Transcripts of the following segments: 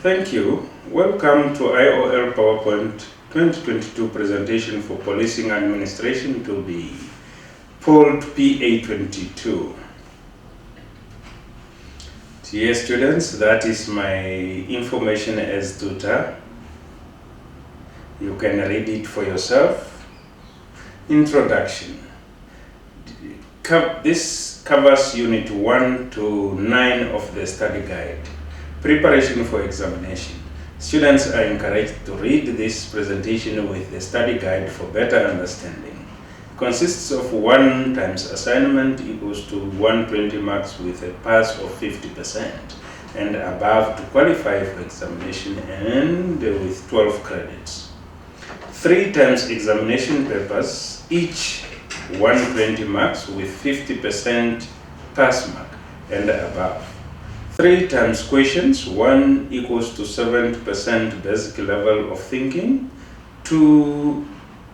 Thank you. Welcome to IOL PowerPoint 2022 presentation for Policing Administration to be polled PA22. Dear students, that is my information as tutor. You can read it for yourself. Introduction. This covers Unit 1 to 9 of the study guide. Preparation for examination. Students are encouraged to read this presentation with the study guide for better understanding. Consists of 1 times assignment equals to 120 marks with a pass of 50% and above to qualify for examination, and with 12 credits. 3 times examination papers, each 120 marks with 50% pass mark and above. 3 times questions, 1 equals to 70% basic level of thinking, 2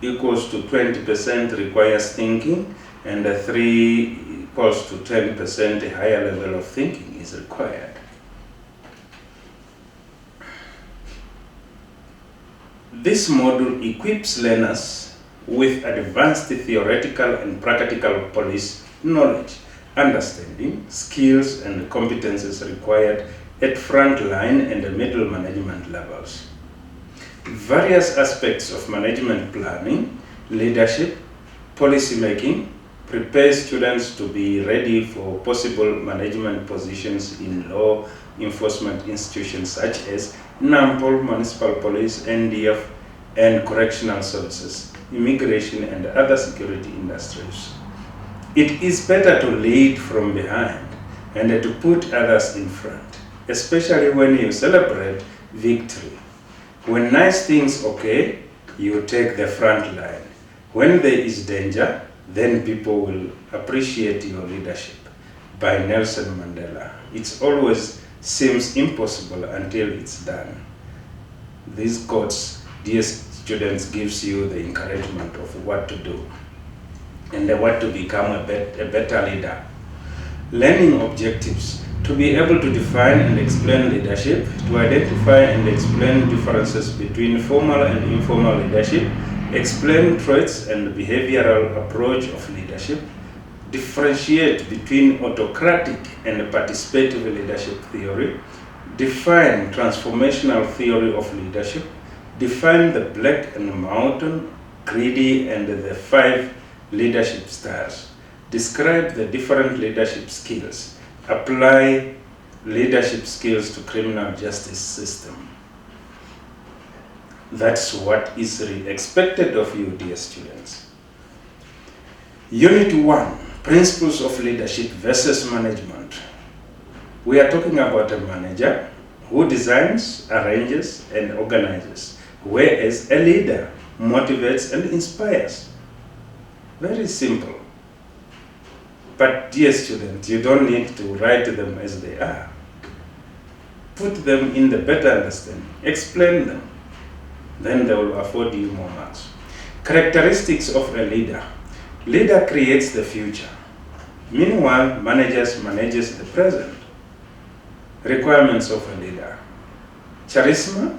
equals to 20% requires thinking, and 3 equals to 10% higher level of thinking is required. This module equips learners with advanced theoretical and practical police knowledge, understanding, skills, and competences required at frontline and middle management levels. Various aspects of management planning, leadership, policy making prepare students to be ready for possible management positions in law enforcement institutions such as NAMPOL, Municipal Police, NDF, and Correctional Services, immigration, and other security industries. It is better to lead from behind and to put others in front, especially when you celebrate victory. When nice things occur, you take the front line. When there is danger, then people will appreciate your leadership. By Nelson Mandela. It always seems impossible until it's done. These quotes, dear students, gives you the encouragement of what to do and what to become a better leader. Learning objectives. To be able to define and explain leadership, to identify and explain differences between formal and informal leadership, explain traits and behavioral approach of leadership, differentiate between autocratic and participative leadership theory, define transformational theory of leadership, define the black and mountain, greedy, and the 5 leadership styles. Describe the different leadership skills. Apply leadership skills to criminal justice system. That's what is expected of you, dear students. Unit 1, Principles of Leadership versus Management. We are talking about a manager who designs, arranges, and organizes, whereas a leader motivates and inspires. Very simple. But dear students, you don't need to write them as they are. Put them in the better understanding. Explain them. Then they will afford you more marks. Characteristics of a leader. Leader creates the future. Meanwhile, manages the present. Requirements of a leader. Charisma,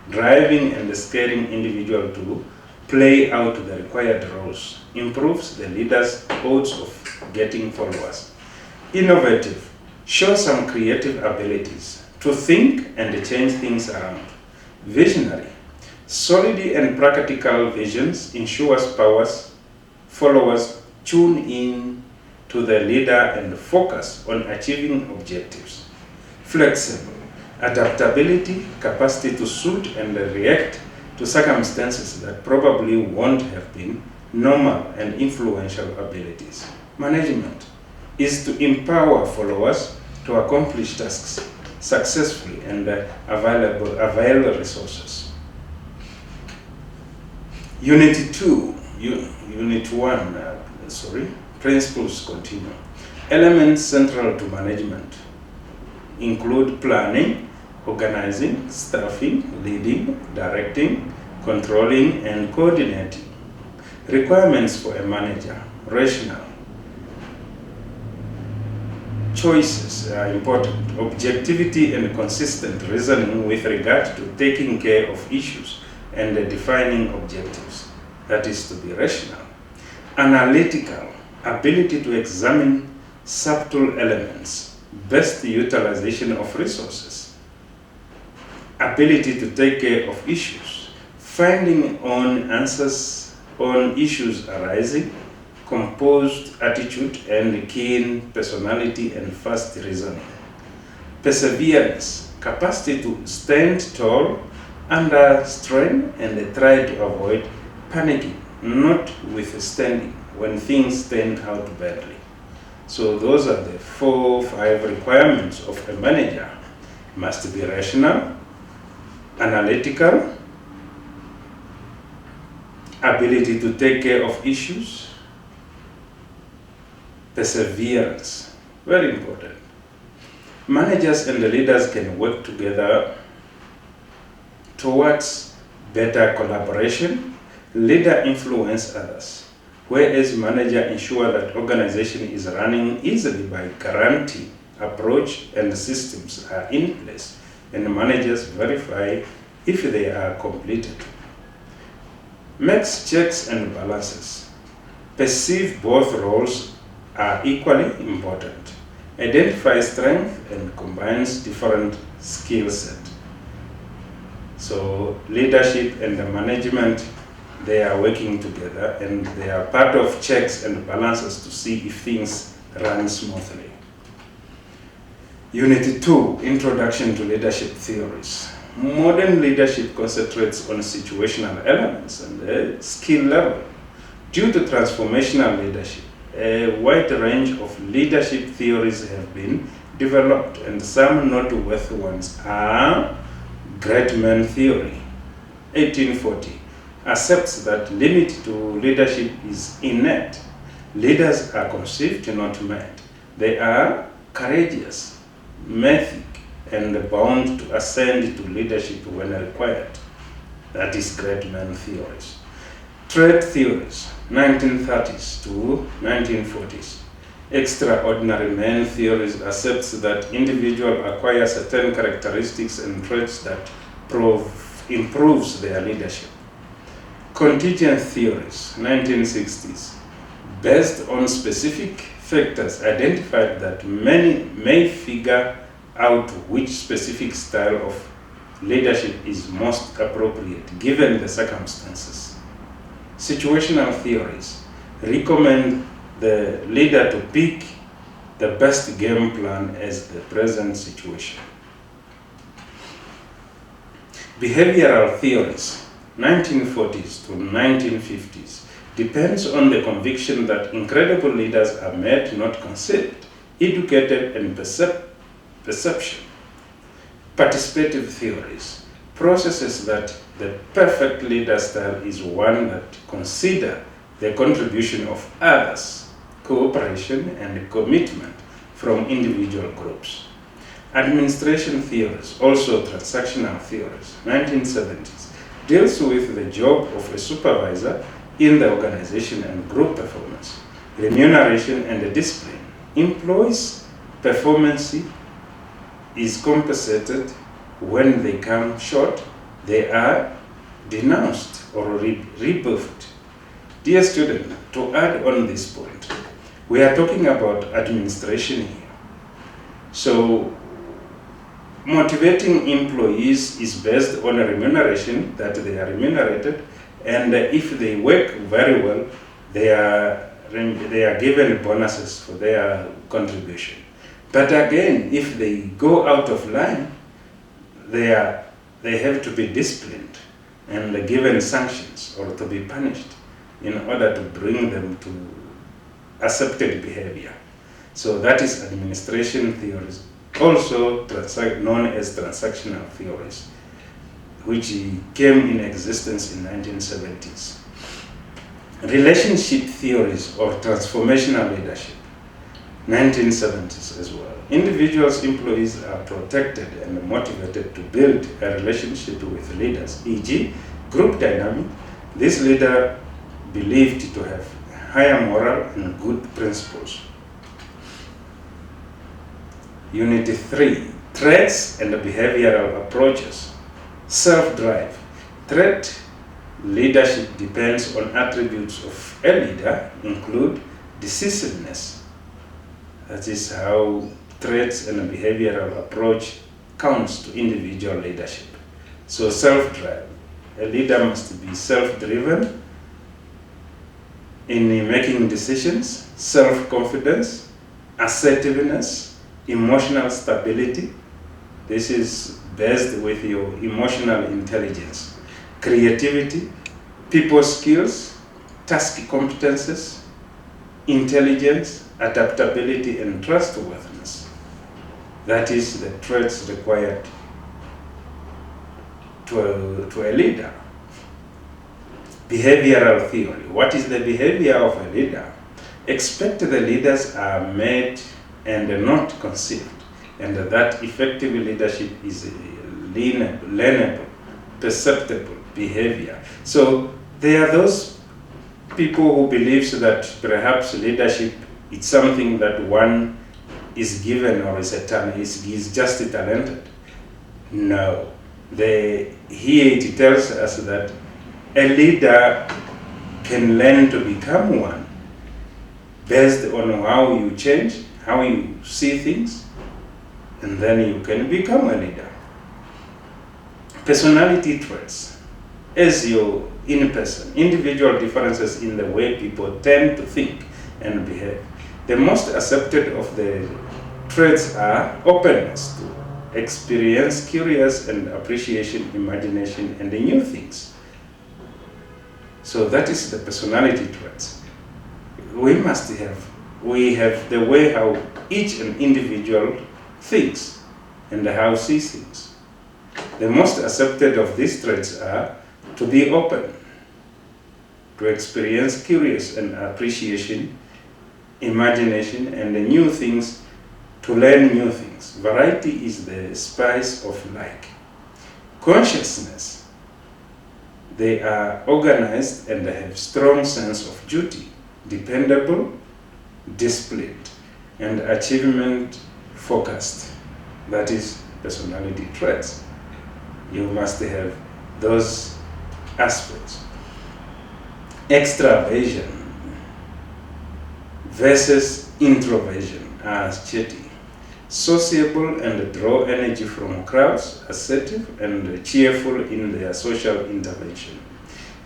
driving and scaring individual to play out the required roles, improves the leader's odds of getting followers. Innovative, show some creative abilities to think and change things around. Visionary, solid and practical visions ensures followers tune in to the leader and focus on achieving objectives. Flexible, adaptability, capacity to suit and react to circumstances that probably won't have been normal, and influential abilities. Management is to empower followers to accomplish tasks successfully and avail resources. Unit 1, Principles continue. Elements central to management include planning, organizing, staffing, leading, directing, controlling, and coordinating. Requirements for a manager: rational, choices are important. Objectivity and consistent reasoning with regard to taking care of issues and defining objectives. That is to be rational. Analytical, ability to examine subtle elements, best utilization of resources. Ability to take care of issues, finding on answers on issues arising, composed attitude and keen personality and fast reasoning. Perseverance, capacity to stand tall under strain and try to avoid panicking, notwithstanding when things turn out badly. So those are the 4 or 5 requirements of a manager. Must be rational, analytical, ability to take care of issues, perseverance, very important. Managers and the leaders can work together towards better collaboration. Leader influence others, whereas manager ensure that organization is running easily by guarantee approach and systems are in place, and managers verify if they are completed. Makes checks and balances. Perceive both roles are equally important. Identify strength and combines different skill set. So leadership and the management, they are working together and they are part of checks and balances to see if things run smoothly. Unit 2, Introduction to Leadership Theories. Modern leadership concentrates on situational elements and the skill level. Due to transformational leadership, a wide range of leadership theories have been developed, and some noteworthy ones are Great Man Theory, 1840, accepts that limit to leadership is innate. Leaders are conceived, not made. They are courageous, mythic, and bound to ascend to leadership when required. That is Great Man Theories. Trait theories, 1930s to 1940s. Extraordinary man theories accepts that individuals acquire certain characteristics and traits that improves their leadership. Contingent theories, 1960s, based on specific factors identified that many may figure out which specific style of leadership is most appropriate given the circumstances. Situational theories recommend the leader to pick the best game plan as the present situation. Behavioral theories, 1940s to 1950s, depends on the conviction that incredible leaders are made, not conceived, educated, and perception. Participative theories processes that the perfect leader style is one that considers the contribution of others, cooperation, and commitment from individual groups. Administration theories, also transactional theories, 1970s, deals with the job of a supervisor in the organization and group performance, remuneration, and discipline. Employees' performance is compensated. When they come short, they are denounced or rebuffed. Dear student, to add on this point, we are talking about administration here. So, motivating employees is based on a remuneration that they are remunerated, and if they work very well, they are given bonuses for their contribution. But again, if they go out of line, they have to be disciplined and given sanctions or to be punished in order to bring them to accepted behavior. So that is administration theories, also known as transactional theories, which came in existence in 1970s. Relationship theories or transformational leadership, 1970s as well. Individuals, employees are protected and motivated to build a relationship with leaders, e.g., group dynamic. This leader believed to have higher moral and good principles. Unit 3, Threats and Behavioral Approaches. Self-drive. Threat leadership depends on attributes of a leader, include decisiveness. That is how threats and behavioral approach counts to individual leadership. So self-drive. A leader must be self-driven in making decisions, self-confidence, assertiveness, emotional stability. This is based with your emotional intelligence, creativity, people skills, task competences, intelligence, adaptability, and trustworthiness. That is the traits required to a leader. Behavioral theory. What is the behavior of a leader? Expect the leaders are made and not conceived, and that effective leadership is learnable, perceptible behavior. So there are those people who believes that perhaps leadership is something that one is given or is just talented. No. Here it tells us that a leader can learn to become one based on how you change, how you see things, and then you can become a leader. Personality traits. As your in-person, individual differences in the way people tend to think and behave. The most accepted of the traits are openness to experience, curious and appreciation, imagination, and the new things. So that is the personality traits. We have the way how each and individual thinks and how sees things. The most accepted of these traits are to be open, to experience curious and appreciation, imagination, and the new things, to learn new things. Variety is the spice of life. Consciousness. They are organized and have strong sense of duty, dependable, disciplined, and achievement focused. That is personality traits. You must have those aspects. Extraversion versus introversion as Chetty. Sociable and draw energy from crowds, assertive and cheerful in their social intervention.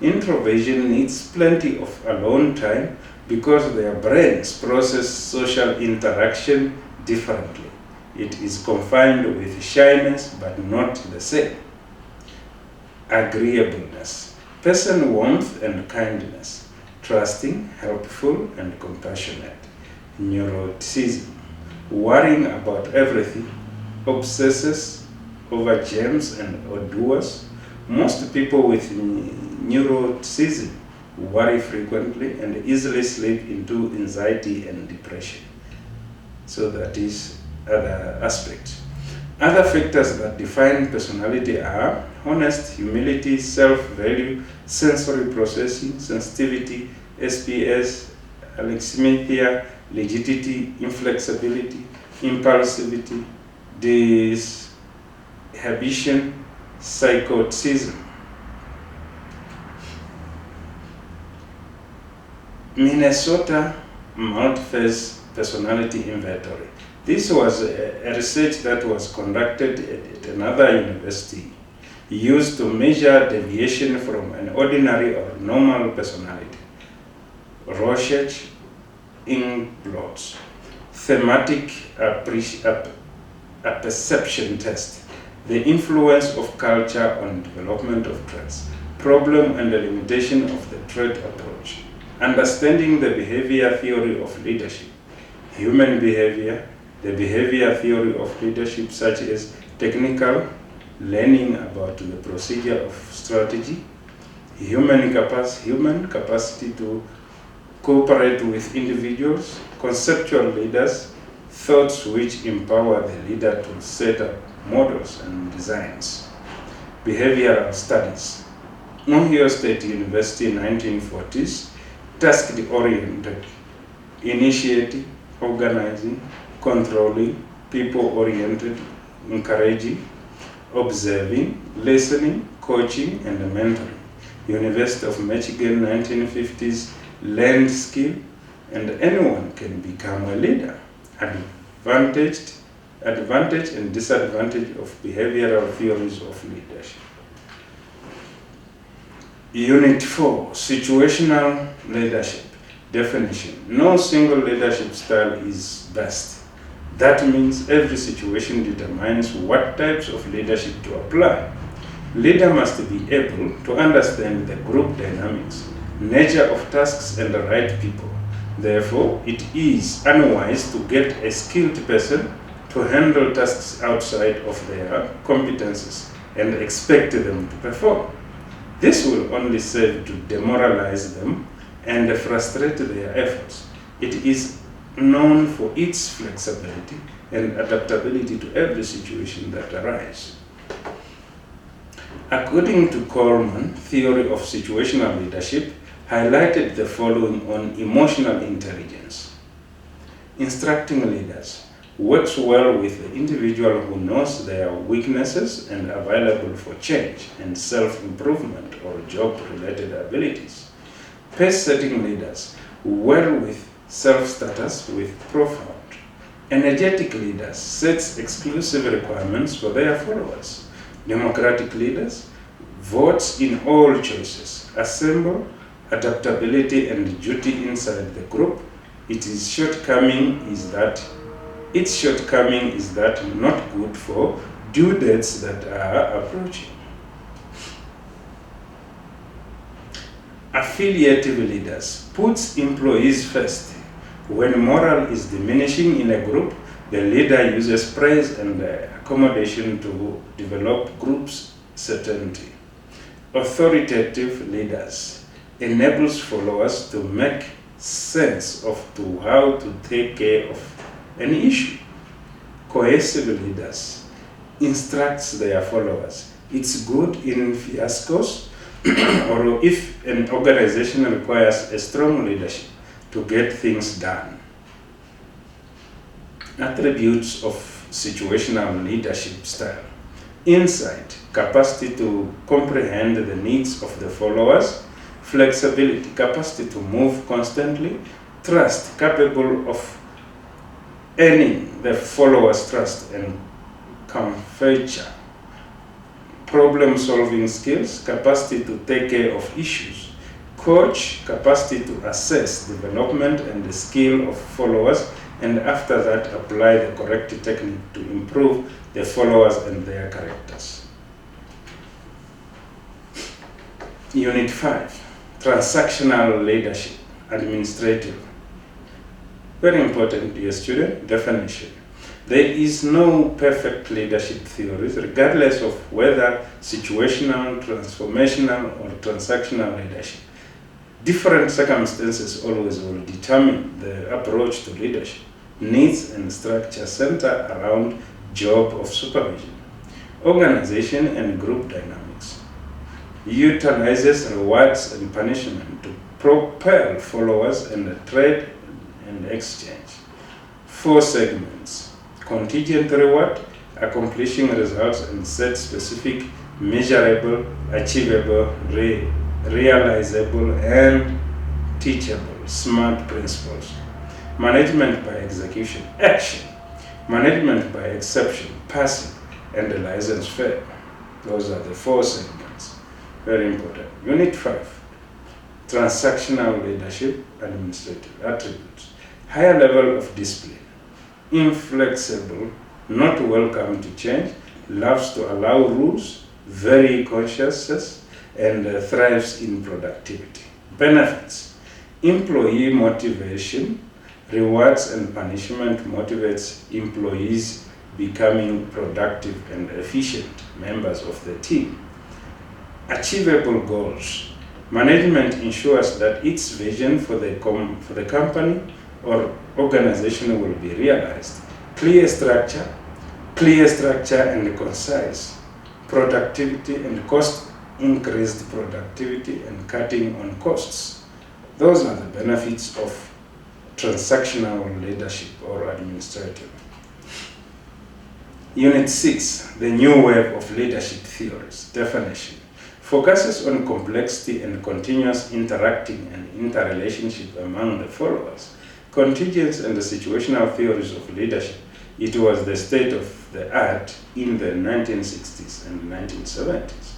Introversion needs plenty of alone time because their brains process social interaction differently. It is confined with shyness but not the same. Agreeableness. Person warmth and kindness. Trusting, helpful, and compassionate. Neuroticism. Worrying about everything, obsesses over gems and odors. Most people with neuroticism worry frequently and easily slip into anxiety and depression. So that is other aspect. Other factors that define personality are honest, humility, self-value, sensory processing, sensitivity, SPS, alexithymia, rigidity, inflexibility, impulsivity, disinhibition, psychoticism. Minnesota Multiphase Personality Inventory. This was a research that was conducted at another university, used to measure deviation from an ordinary or normal personality. Rorschach Inkblots. Thematic perception test. The influence of culture on development of traits. Problem and the limitation of the trait approach. Understanding the behavior theory of leadership. Human behavior. The behavior theory of leadership, such as technical learning about the procedure of strategy, human capacity to cooperate with individuals, conceptual leaders, thoughts which empower the leader to set up models and designs. Behavioral studies. Ohio State University 1940s, task-oriented, initiating, organizing, controlling, people-oriented, encouraging, observing, listening, coaching, and mentoring. University of Michigan, 1950s, learned skill, and anyone can become a leader. Advantage and disadvantage of behavioral theories of leadership. Unit 4, situational leadership. Definition. No single leadership style is best. That means every situation determines what types of leadership to apply. Leader must be able to understand the group dynamics, nature of tasks, and the right people. Therefore, it is unwise to get a skilled person to handle tasks outside of their competences and expect them to perform. This will only serve to demoralize them and frustrate their efforts. It is known for its flexibility and adaptability to every situation that arises. According to Coleman, theory of situational leadership highlighted the following on emotional intelligence. Instructing leaders works well with the individual who knows their weaknesses and available for change and self-improvement or job-related abilities. Pace-setting leaders well with self-status with profound. Energetic leaders sets exclusive requirements for their followers. Democratic leaders votes in all choices, assemble adaptability and duty inside the group. Its shortcoming is that not good for due dates that are approaching. Affiliative leaders puts employees first. When morale is diminishing in a group, the leader uses praise and accommodation to develop group's certainty. Authoritative leaders enables followers to make sense of how to take care of an issue. Cohesive leaders instructs their followers. It's good in fiascos or if an organization requires a strong leadership to get things done. Attributes of situational leadership style. Insight, capacity to comprehend the needs of the followers. Flexibility, capacity to move constantly. Trust, capable of earning the followers' trust and comfort. Problem-solving skills, capacity to take care of issues. Coach, capacity to assess development and the skill of followers, and after that apply the correct technique to improve the followers and their characters. Unit 5, transactional leadership, administrative. Very important, dear student, definition. There is no perfect leadership theories, regardless of whether situational, transformational, or transactional leadership. Different circumstances always will determine the approach to leadership. Needs and structure center around job of supervision. Organization and group dynamics. Utilizes rewards and punishment to propel followers and trade and exchange. 4 segments. Contingent reward, accomplishing results and set specific, measurable, achievable, realizable, and teachable, SMART principles. Management by execution, action. Management by exception, passive, and the license fair. Those are the 4 segments. Very important. Unit 5, transactional leadership, administrative attributes. Higher level of discipline. Inflexible, not welcome to change, loves to allow rules, very conscious, and thrives in productivity. Benefits. Employee motivation, rewards and punishment motivates employees becoming productive and efficient members of the team. Achievable goals. Management ensures that its vision for the company or organization will be realized. Clear structure and concise. Productivity and cost, increased productivity and cutting on costs. Those are the benefits of transactional leadership or administrative. Unit 6, the new wave of leadership theories, definition, focuses on complexity and continuous interacting and interrelationship among the followers. Contingent and the situational theories of leadership. It was the state of the art in the 1960s and 1970s.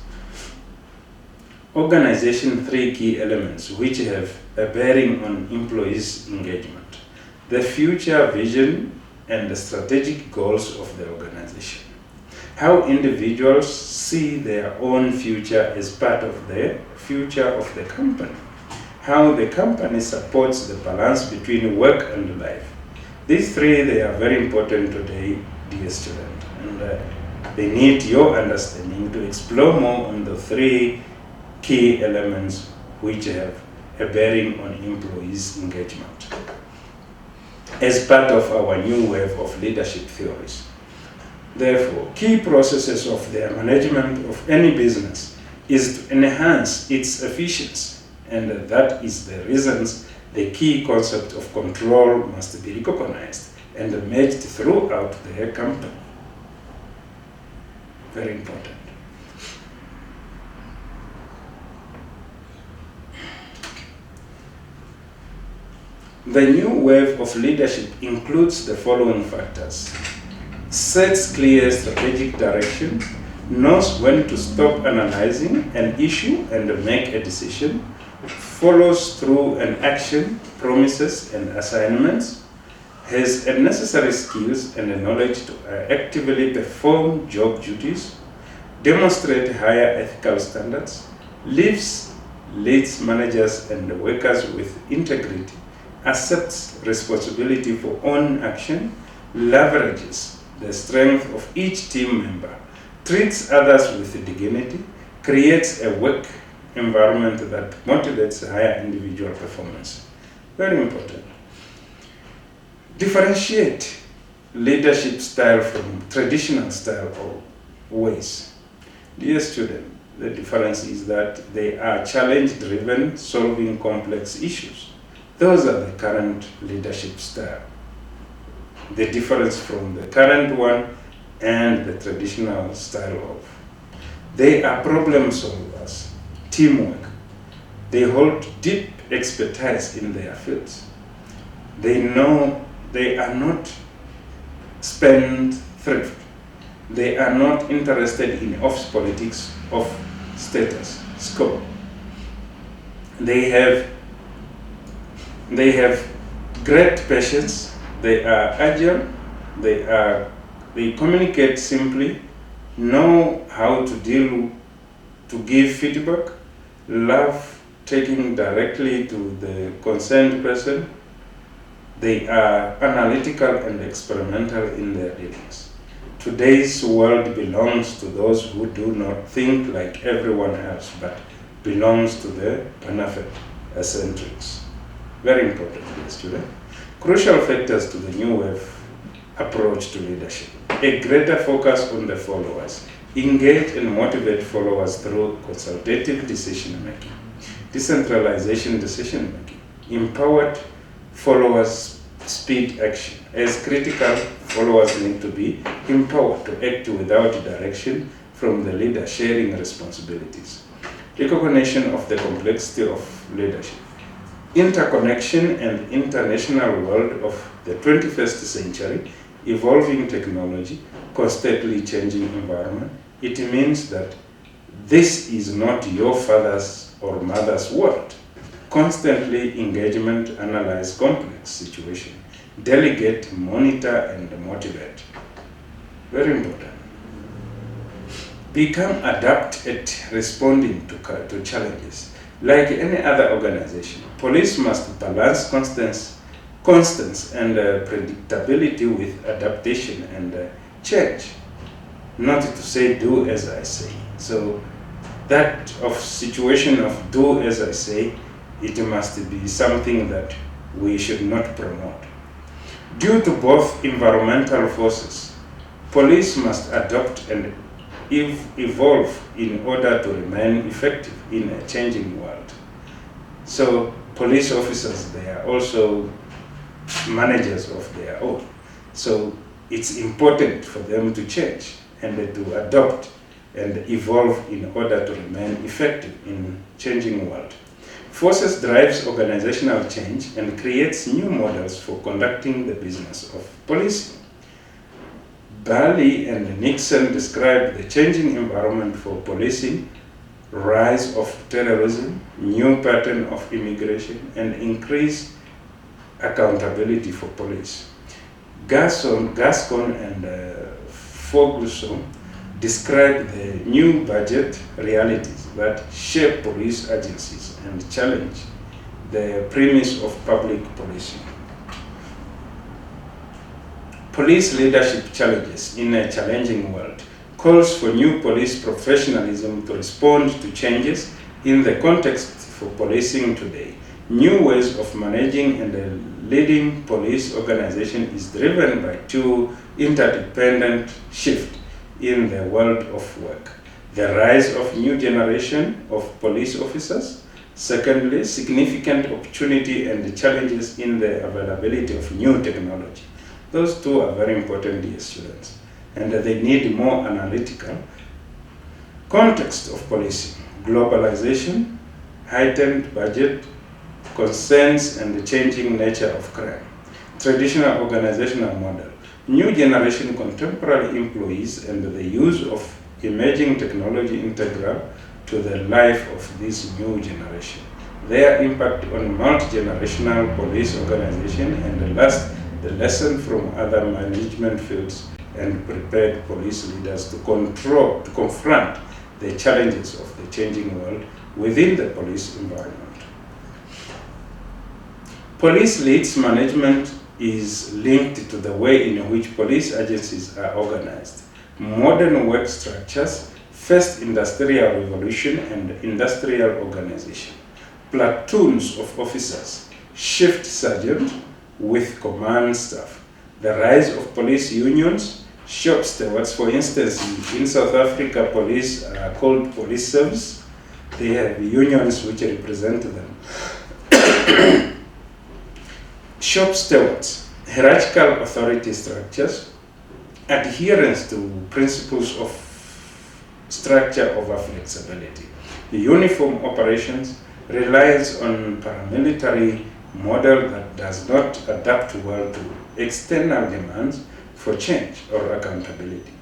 Organization, 3 key elements which have a bearing on employees' engagement. The future vision and the strategic goals of the organization. How individuals see their own future as part of the future of the company. How the company supports the balance between work and life. These 3, they are very important today, dear student, and they need your understanding to explore more on the 3 key elements which have a bearing on employees' engagement as part of our new wave of leadership theories. Therefore, key processes of the management of any business is to enhance its efficiency, and that is the reasons the key concept of control must be recognized and merged throughout the company. Very important. The new wave of leadership includes the following factors: sets clear strategic direction, knows when to stop analyzing an issue and make a decision, follows through an action, promises and assignments, has a necessary skills and a knowledge to actively perform job duties, demonstrate higher ethical standards, leads managers and workers with integrity, accepts responsibility for own action, leverages the strength of each team member, treats others with dignity, creates a work environment that motivates higher individual performance. Very important. Differentiate leadership style from traditional style or ways. Dear student, the difference is that they are challenge-driven, solving complex issues. Those are the current leadership style. The difference from the current one and the traditional style of. They are problem solvers, teamwork. They hold deep expertise in their fields. They know they are not spendthrift. They are not interested in office politics of status, scope. They have great patience. They are agile. They communicate simply, know how to give feedback, love taking directly to the concerned person. They are analytical and experimental in their dealings. Today's world belongs to those who do not think like everyone else, but belongs to the benefit eccentrics. Very important, dear student. Crucial factors to the new wave approach to leadership. A greater focus on the followers. Engage and motivate followers through consultative decision making. Decentralization decision making. Empowered followers speed action. As critical, followers need to be empowered to act without direction from the leader, sharing responsibilities. Recognition of the complexity of leadership. Interconnection and international world of the 21st century, evolving technology, constantly changing environment. It means that this is not your father's or mother's world. Constantly engagement, analyze complex situation, delegate, monitor, and motivate. Very important. Become adept at responding to challenges. Like any other organization, police must balance constance and predictability with adaptation and change. Not to say do as I say. So that of situation of do as I say, it must be something that we should not promote. Due to both environmental forces, police must adapt and evolve in order to remain effective in a changing world. So police officers, they are also managers of their own. So it's important for them to change and to adopt and evolve in order to remain effective in changing world. Forces drives organizational change and creates new models for conducting the business of policing. Bali and Nixon described the changing environment for policing, rise of terrorism, new pattern of immigration, and increased accountability for police. Gascon and Ferguson described the new budget realities that shape police agencies and challenge the premise of public policing. Police leadership challenges in a challenging world calls for new police professionalism to respond to changes in the context for policing today. New ways of managing and leading police organization is driven by two interdependent shifts in the world of work. The rise of new generation of police officers. Secondly, significant opportunity and challenges in the availability of new technology. Those two are very important, dear students, and they need more analytical context of policing. Globalization, heightened budget, concerns, and the changing nature of crime. Traditional organizational model. New generation contemporary employees and the use of emerging technology integral to the life of this new generation. Their impact on multi-generational police organization, and last, the lesson from other management fields and prepared police leaders to confront the challenges of the changing world within the police environment. Police leads management is linked to the way in which police agencies are organized. Modern work structures, first industrial revolution and industrial organization. Platoons of officers, shift sergeant with command staff. The rise of police unions, shop stewards, for instance, in South Africa, police are called police service. They have unions which represent them. Shop stewards, hierarchical authority structures, adherence to principles of structure over flexibility. The uniform operations relies on paramilitary model that does not adapt well to external demands for change or accountability.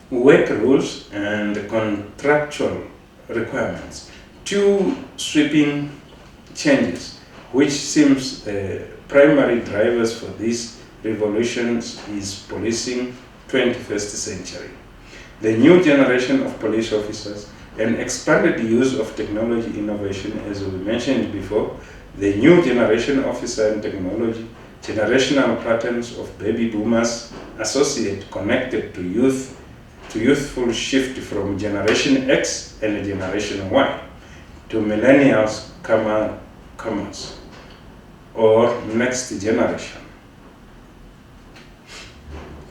Work rules and contractual requirements. Two sweeping changes, which seems the primary drivers for these revolutions is policing 21st century. The new generation of police officers, an expanded use of technology innovation, as we mentioned before, the new generation officer and technology, generational patterns of baby boomers associate connected to youthful shift from Generation X and Generation Y to millennials comers or next generation.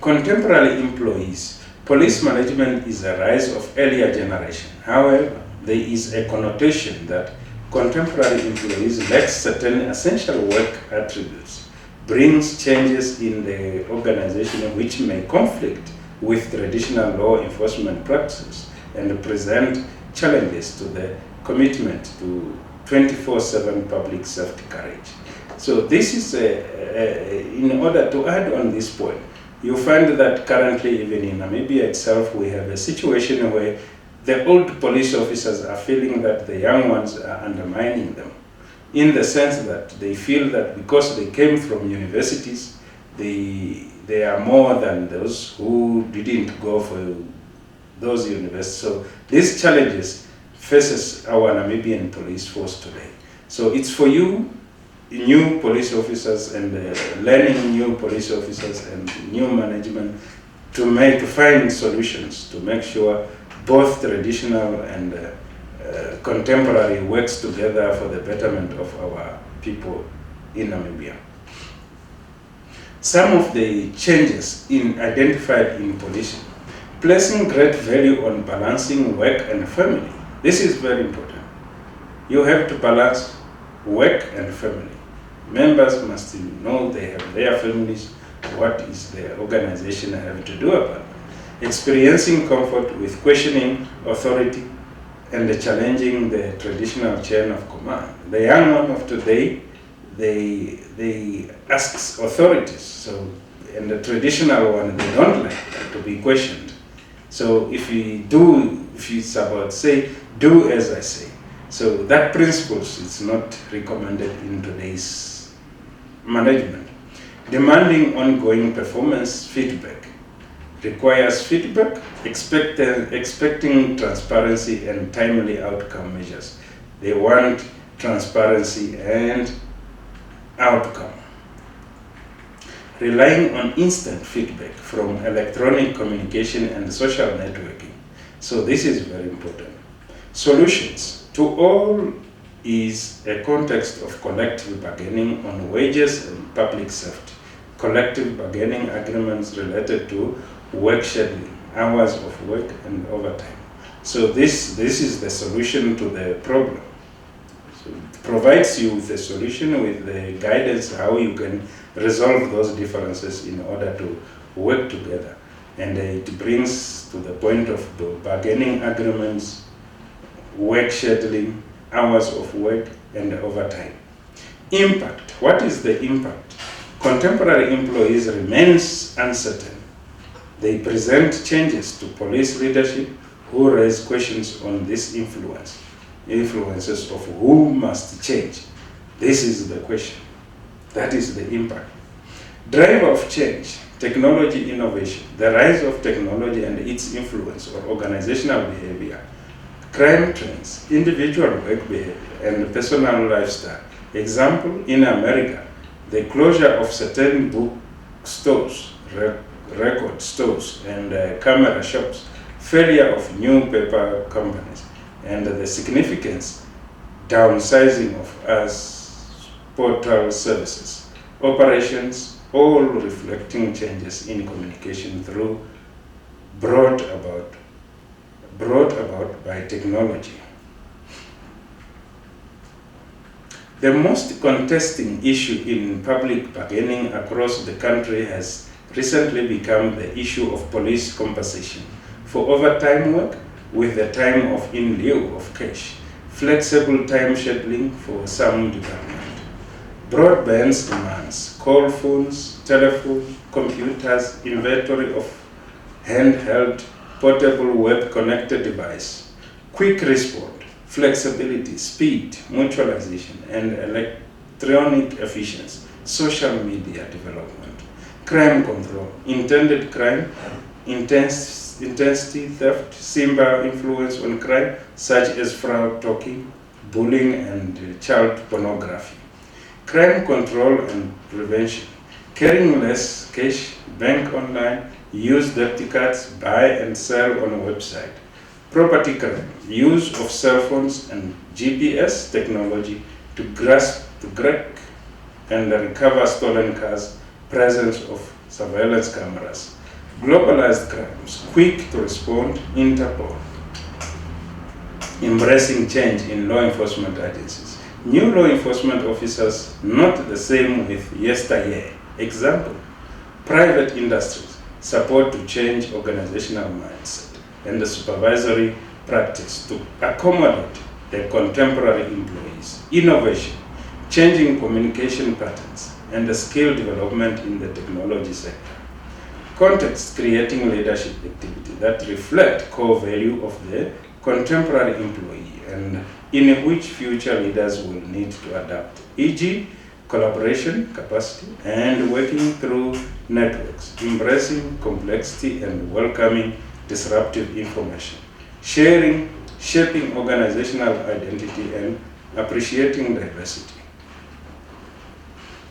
Contemporary employees. Police management is a rise of earlier generation. However, there is a connotation that contemporary employees lack certain essential work attributes, brings changes in the organization which may conflict with traditional law enforcement practices and present challenges to the commitment to 24/7 public safety courage. So this is, in order to add on this point, you find that currently even in Namibia itself we have a situation where the old police officers are feeling that the young ones are undermining them, in the sense that they feel that because they came from universities, they are more than those who didn't go for those universities. So these challenges faces our Namibian police force today. So it's for you, new police officers, and learning new police officers and new management to find solutions to make sure both traditional and contemporary works together for the betterment of our people in Namibia. Some of the changes identified in policing: placing great value on balancing work and family. This is very important. You have to balance work and family. Members must know they have their families what is the organization have to do about it. Experiencing comfort with questioning authority and challenging the traditional chain of command. The young one of today, they ask authorities, so, and the traditional one, they don't like to be questioned. So if it's about say, do as I say. So that principles is not recommended in today's management. Demanding ongoing performance feedback. Requires feedback, expecting transparency and timely outcome measures. They want transparency and outcome. Relying on instant feedback from electronic communication and social networking. So this is very important. Solutions to all is a context of collective bargaining on wages and public safety. Collective bargaining agreements related to work scheduling, hours of work and overtime. So this is the solution to the problem. So it provides you with a solution, with the guidance how you can resolve those differences in order to work together. And it brings to the point of the bargaining agreements, work scheduling, hours of work and overtime. Impact. What is the impact? Contemporary employees remains uncertain. They present changes to police leadership who raise questions on this influences of who must change. This is the question. That is the impact. Driver of change, technology innovation, the rise of technology and its influence on organizational behavior, crime trends, individual work behavior, and personal lifestyle. Example, in America, the closure of certain bookstores, record stores, and camera shops, failure of newspaper companies, and the significance downsizing of as portal services, operations, all reflecting changes in communication through brought about by technology. The most contesting issue in public bargaining across the country has recently become the issue of police compensation for overtime work with the time of in lieu of cash, flexible time scheduling for some departments, broadband demands, call phones, telephone, computers, inventory of handheld, portable web-connected device, quick response, flexibility, speed, mutualization, and electronic efficiency, social media development, crime control, intended crime, intensity theft, cyber influence on crime, such as fraud talking, bullying, and child pornography, crime control and prevention, carrying less cash, bank online, use debit cards, buy and sell on a website, property crime, use of cell phones and GPS technology to track and recover stolen cars, presence of surveillance cameras, globalized crimes, quick to respond, Interpol, embracing change in law enforcement agencies, new law enforcement officers not the same with yesteryear. Example, private industries support to change organizational mindset and the supervisory practice to accommodate the contemporary employees, innovation, changing communication patterns, and the skill development in the technology sector. Context, creating leadership activity that reflect core value of the contemporary employee and in which future leaders will need to adapt, e.g., collaboration, capacity, and working through networks, embracing complexity and welcoming disruptive information, sharing, shaping organizational identity, and appreciating diversity.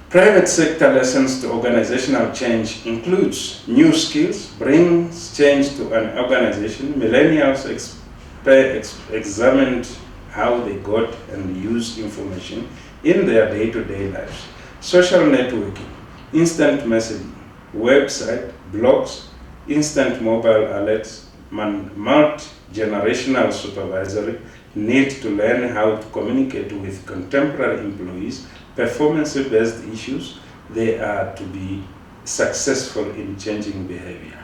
Private sector lessons to organizational change includes new skills, brings change to an organization. Millennials examined how they got and used information in their day-to-day lives. Social networking, instant messaging, website, blogs, instant mobile alerts, multi-generational supervisory need to learn how to communicate with contemporary employees, performance-based issues. They are to be successful in changing behavior.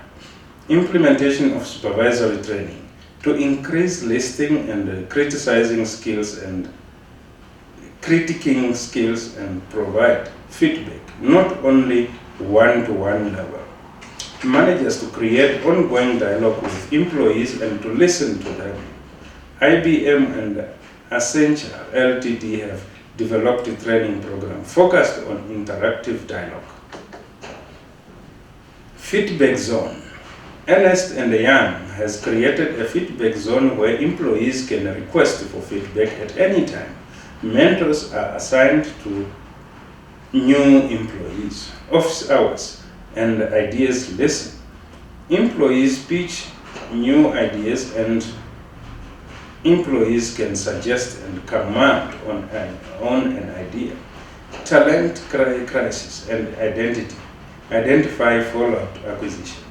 Implementation of supervisory training to increase listening and criticizing skills and critiquing skills and provide feedback, not only one-to-one level. Managers to create ongoing dialogue with employees and to listen to them. IBM and Accenture Ltd have developed a training program focused on interactive dialogue. Feedback zone. Ernst & Young has created a feedback zone where employees can request for feedback at any time. Mentors are assigned to new employees. Office hours and ideas listen. Employees pitch new ideas and employees can suggest and comment on an idea. Talent crisis and identity. Identify follow-up acquisition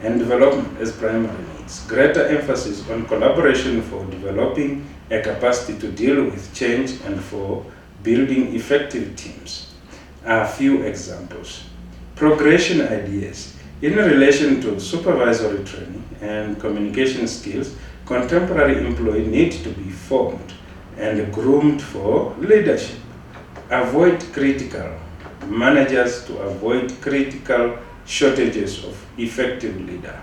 and development as primary needs. Greater emphasis on collaboration for developing a capacity to deal with change and for building effective teams are a few examples. Progression ideas. In relation to supervisory training and communication skills, contemporary employees need to be formed and groomed for leadership. Avoid critical managers to avoid critical shortages of effective leader.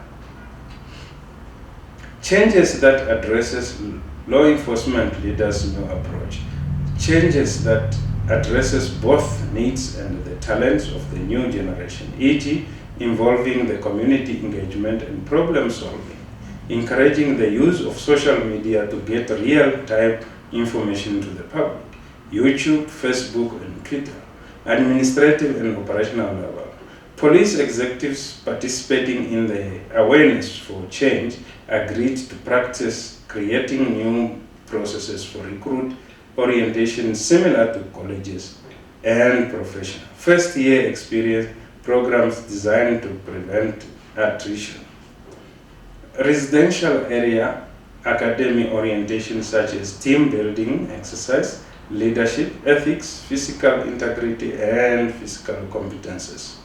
Changes that addresses law enforcement leaders' new approach. Changes that addresses both needs and the talents of the new generation, e.g. involving the community engagement and problem solving, encouraging the use of social media to get real-time information to the public, YouTube, Facebook, and Twitter, administrative and operational level. Police executives participating in the awareness for change agreed to practice creating new processes for recruit orientation similar to colleges and professional. First-year experience programs designed to prevent attrition. Residential area academy orientation such as team building exercise, leadership, ethics, physical integrity, and physical competences.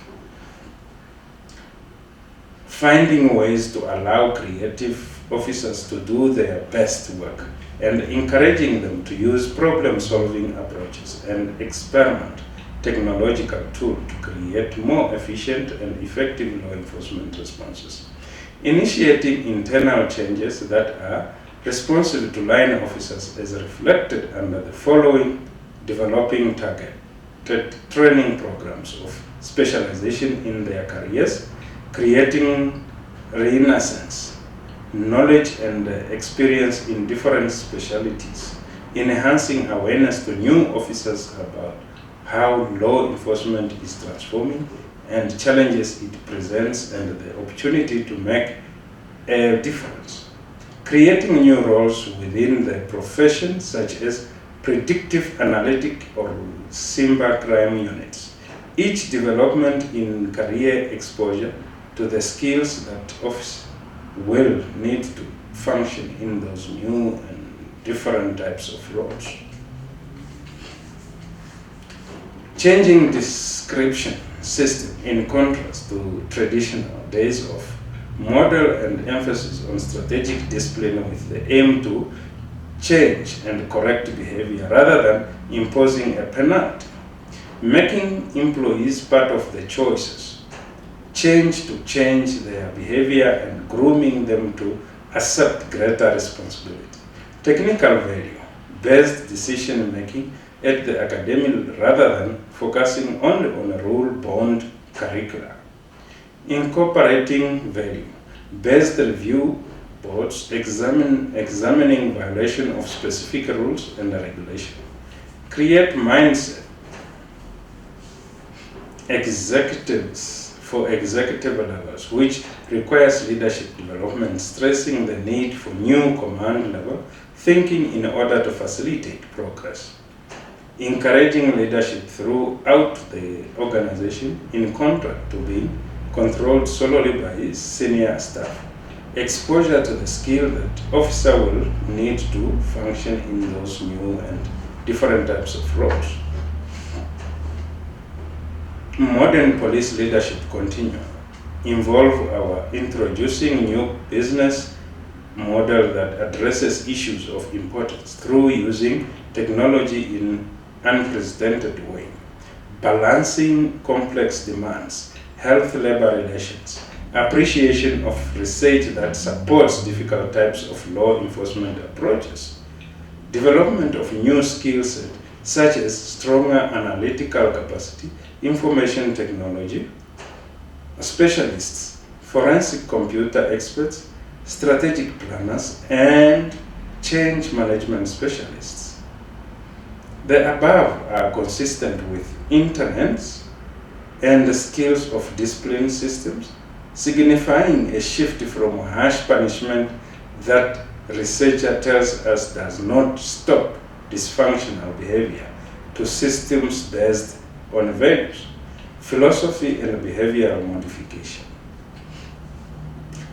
Finding ways to allow creative officers to do their best work and encouraging them to use problem-solving approaches and experiment technological tools to create more efficient and effective law enforcement responses. Initiating internal changes that are responsive to line officers as reflected under the following: developing targeted training programs of specialization in their careers, creating renaissance, knowledge and experience in different specialties, enhancing awareness to new officers about how law enforcement is transforming and challenges it presents and the opportunity to make a difference. Creating new roles within the profession such as predictive analytic or cybercrime units. Each development in career exposure to the skills that officers will need to function in those new and different types of roles. Changing description system in contrast to traditional days of model and emphasis on strategic discipline with the aim to change and correct behavior rather than imposing a penalty. Making employees part of the choices, change to change their behavior and grooming them to accept greater responsibility. Technical value, based decision making at the academy rather than focusing only on a rule-bound curricula. Incorporating value, based review boards examining violation of specific rules and regulation. Create mindset executives for executive levels, which requires leadership development, stressing the need for new command level thinking in order to facilitate progress. Encouraging leadership throughout the organization in contrast to being controlled solely by senior staff. Exposure to the skill that officer will need to function in those new and different types of roles. modern police leadership continue involve our introducing new business model that addresses issues of importance through using technology in unprecedented way, balancing complex demands, health labor relations, appreciation of research that supports difficult types of law enforcement approaches, development of new skill sets such as stronger analytical capacity, information technology, specialists, forensic computer experts, strategic planners, and change management specialists. The above are consistent with internets and the skills of discipline systems, signifying a shift from harsh punishment that researcher tells us does not stop dysfunctional behavior to systems based on values, philosophy, and behavioral modification.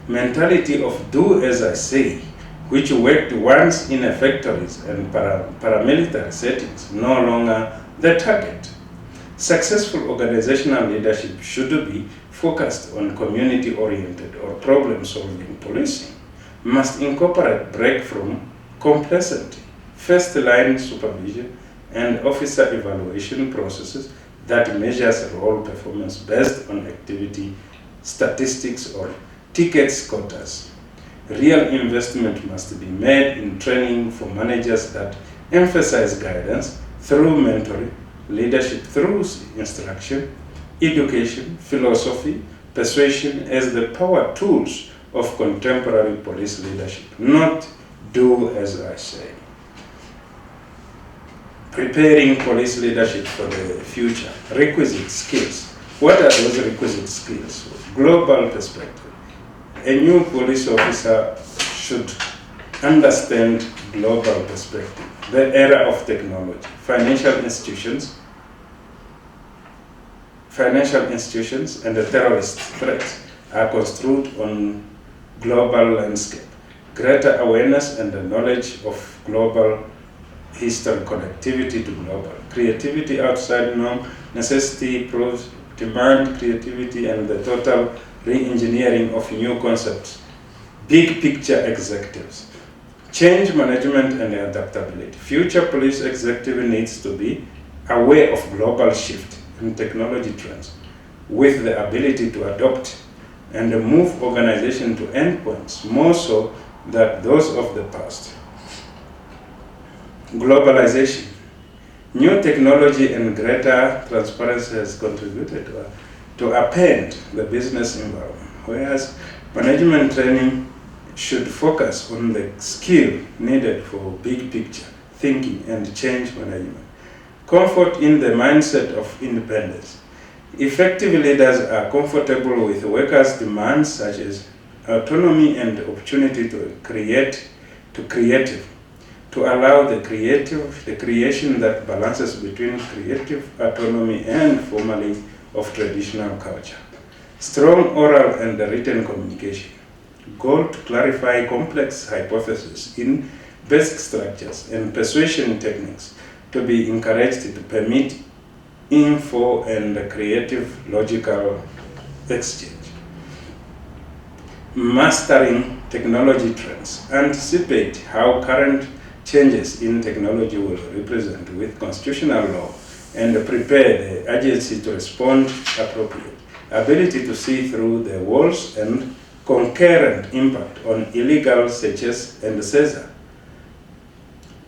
Mentality of do as I say, which worked once in factories and paramilitary settings, no longer the target. Successful organizational leadership should be focused on community-oriented or problem-solving policing, must incorporate break from complacency, first-line supervision, and officer evaluation processes that measures role performance based on activity, statistics, or tickets quotas. Real investment must be made in training for managers that emphasize guidance through mentoring, leadership through instruction, education, philosophy, persuasion as the power tools of contemporary police leadership, not do as I say. Preparing police leadership for the future. Requisite skills. What are those requisite skills? Global perspective. A new police officer should understand global perspective, the era of technology. Financial institutions and the terrorist threats are construed on global landscape. Greater awareness and the knowledge of global history, connectivity to global. Creativity outside norm, necessity proves demand, creativity, and the total re-engineering of new concepts. Big picture executives. Change management and adaptability. Future police executive needs to be aware of global shift and technology trends with the ability to adopt and move organization to endpoints more so than those of the past. Globalization. New technology and greater transparency has contributed to upend the business environment, whereas management training should focus on the skill needed for big picture thinking and change management. Comfort in the mindset of independence. Effective leaders are comfortable with workers' demands such as autonomy and opportunity to allow the creation that balances between creative autonomy and formally of traditional culture. Strong oral and written communication. Goal to clarify complex hypotheses in basic structures and persuasion techniques to be encouraged to permit info and creative logical exchange. Mastering technology trends. Anticipate how current changes in technology will represent with constitutional law and prepare the agency to respond appropriately. Ability to see through the walls and concurrent impact on illegal searches and seizure.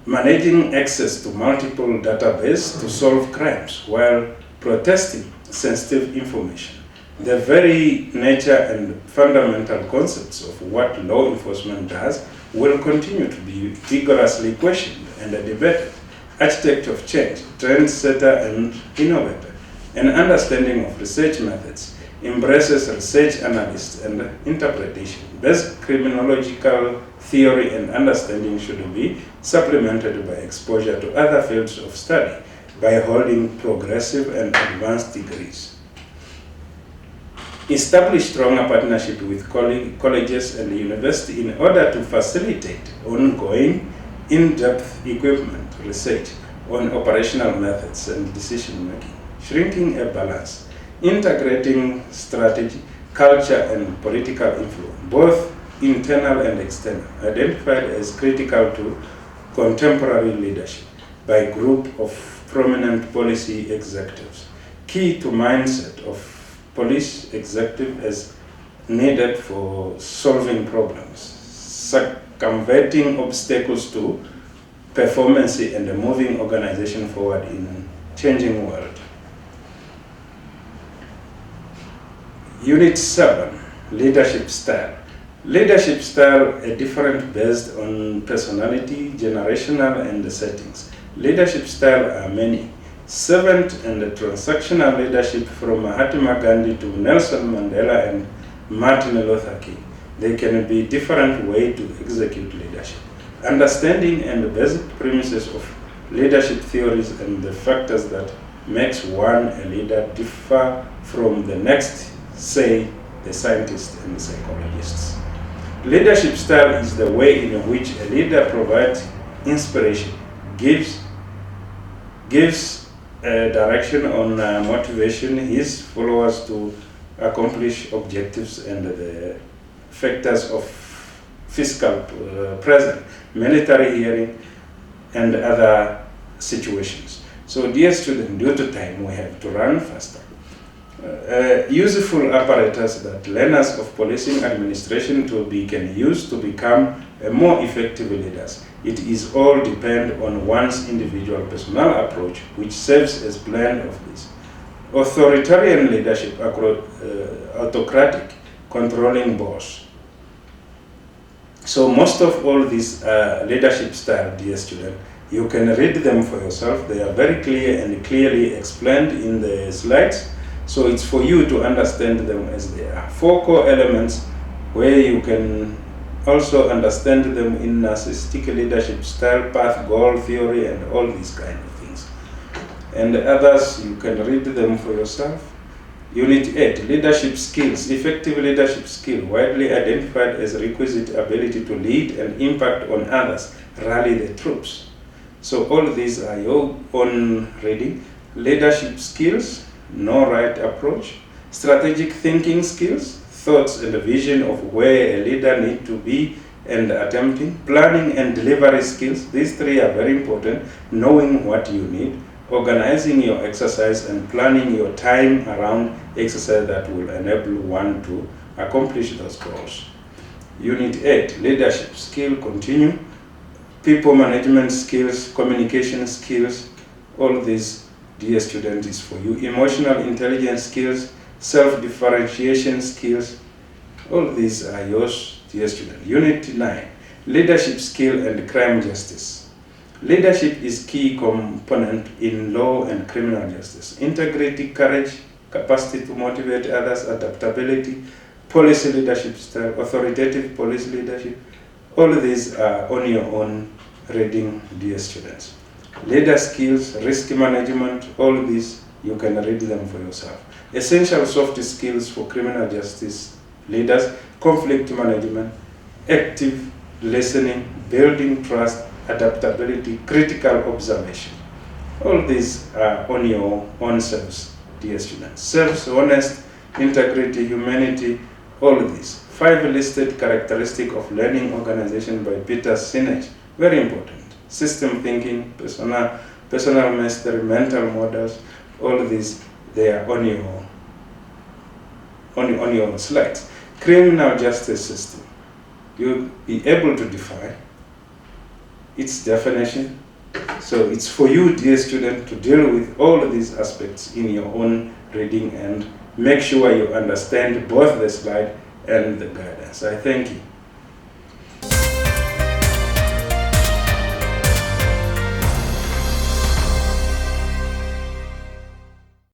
Managing access to multiple databases to solve crimes while protesting sensitive information. The very nature and fundamental concepts of what law enforcement does will continue to be vigorously questioned and debated. Architect of change, trendsetter and innovator. An understanding of research methods embraces research analysis and interpretation. Best criminological theory and understanding should be supplemented by exposure to other fields of study by holding progressive and advanced degrees. Establish stronger partnership with colleges and university in order to facilitate ongoing in-depth equipment research on operational methods and decision making. Shrinking a balance. integrating strategy, culture, and political influence, both internal and external, identified as critical to contemporary leadership by a group of prominent policy executives. Key to mindset of police executive as needed for solving problems, circumventing obstacles to performance and moving organization forward in changing world. Unit 7, leadership style. Leadership style are different based on personality, generational, and settings. Leadership style are many. Servant and transactional leadership from Mahatma Gandhi to Nelson Mandela and Martin Luther King. There can be different ways to execute leadership. Understanding and basic premises of leadership theories and the factors that makes one a leader differ from the next, say, the scientists and the psychologists. Leadership style is the way in which a leader provides inspiration, gives direction on motivation his followers to accomplish objectives and the factors of fiscal present, military hearing, and other situations. So dear students, due to time, we have to run faster. Useful apparatus that learners of policing administration can use to become more effective leaders. It is all depend on one's individual personal approach, which serves as blend of this. Authoritarian leadership, autocratic, controlling boss. So most of all these leadership style, dear student, you can read them for yourself. They are very clear and clearly explained in the slides. So it's for you to understand them as they are. 4 core elements where you can also understand them in narcissistic leadership style, path, goal, theory, and all these kind of things. And others, you can read them for yourself. Unit 8, leadership skills. Effective leadership skill, widely identified as requisite ability to lead and impact on others, rally the troops. So all these are your own reading. Leadership skills, know right approach, strategic thinking skills, thoughts and a vision of where a leader needs to be and attempting, planning and delivery skills. These 3 are very important, knowing what you need, organizing your exercise and planning your time around exercise that will enable one to accomplish those goals. Unit 8, leadership skill, continue, people management skills, communication skills, all these, dear student, is for you. Emotional intelligence skills, self-differentiation skills, all these are yours, dear student. Unit 9, leadership skill and crime justice. Leadership is key component in law and criminal justice. Integrity, courage, capacity to motivate others, adaptability, policy leadership style, authoritative police leadership, all these are on your own reading, dear students. Leader skills, risk management, all these, you can read them for yourself. Essential soft skills for criminal justice leaders, conflict management, active listening, building trust, adaptability, critical observation. All these are on your own selves, dear students. Self, honest, integrity, humanity, all these. 5 listed characteristics of learning organization by Peter Sinek, very important. System thinking, personal mastery, mental models, all these, they are on your slides. Criminal justice system, you'll be able to define its definition. So it's for you, dear student, to deal with all of these aspects in your own reading and make sure you understand both the slide and the guidance. I thank you.